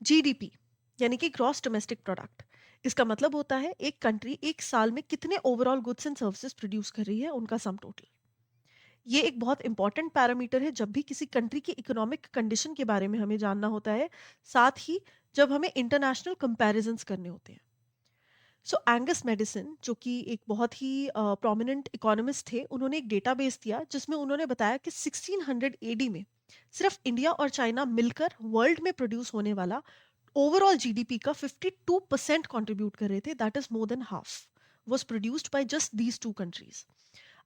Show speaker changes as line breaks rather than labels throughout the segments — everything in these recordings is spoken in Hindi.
जीडीपी यानी कि ग्रॉस डोमेस्टिक प्रोडक्ट। इसका मतलब होता है एक कंट्री एक साल में कितने overall goods and services produce कर रही है, उनका सम टोटल। ये एक बहुत इंपॉर्टेंट पैरामीटर है जब भी किसी कंट्री की इकोनॉमिक कंडीशन के बारे में हमें जानना होता है, साथ ही जब हमें इंटरनेशनल कंपैरिजंस करने होते हैं। सो एंगस मेडिसन, जो कि एक बहुत ही प्रोमिनेंट इकोनॉमिस्ट थे, उन्होंने एक डेटाबेस दिया जिसमें उन्होंने बताया कि 1600 एडी में सिर्फ इंडिया और चाइना मिलकर वर्ल्ड में प्रोड्यूस होने वाला ओवरऑल जीडीपी का 52% कंट्रीब्यूट कर रहे थे। That is more than half was produced by just these two countries.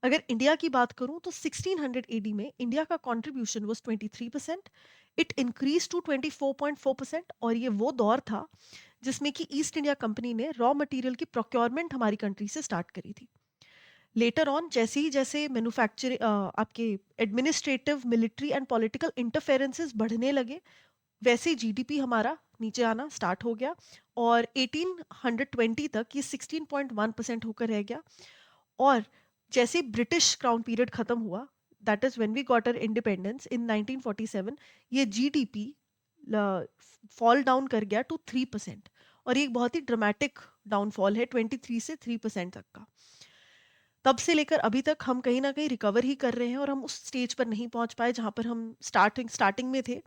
अगर इंडिया की बात करूं तो 1600 एडी में इंडिया का contribution was 23%। It increase to 24.4%, और ये वो दौर था जिसमें कि ईस्ट इंडिया कंपनी ने रॉ मटेरियल की प्रोक्योरमेंट हमारी कंट्री से स्टार्ट करी थी। लेटर ऑन जैसे मैन्युफैक्चर आपके administrative, military and political interferences बढ़ने लगे, वैसे जीडीपी हमारा नीचे आना स्टार्ट हो गया, और 1820 तक ये 16.1% होकर रह गया। और जैसे ब्रिटिश क्राउन पीरियड खत्म हुआ, that is when we got our independence in 1947, ये जीडीपी फॉल डाउन कर गया टू 3%। और ये एक बहुत ही ड्रामेटिक डाउनफॉल है 23 से 3% तक का। तब से लेकर अभी तक हम कहीं ना कहीं रिकवर ही कर रहे हैं, और हम उस स्टेज पर नहीं पहुंच पाए जहां पर हम स्टार्टिंग में थे।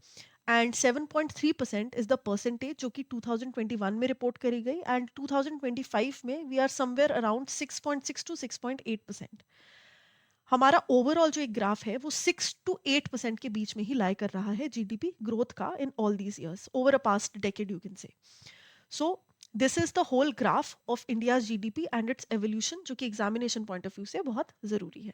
एंड 7.3% इज द परसेंटेज जो कि 2021 में रिपोर्ट करी गई, एंड 2025 में we are somewhere around 6.6 to 6.8%। हमारा ओवरऑल जो एक ग्राफ है वो 6 to 8% के बीच में ही लाई कर रहा है जीडीपी ग्रोथ का in all these years over a past decade, you can say. So this is the whole graph of India GDP and its evolution, जो कि एग्जामिनेशन पॉइंट ऑफ व्यू से बहुत जरूरी है।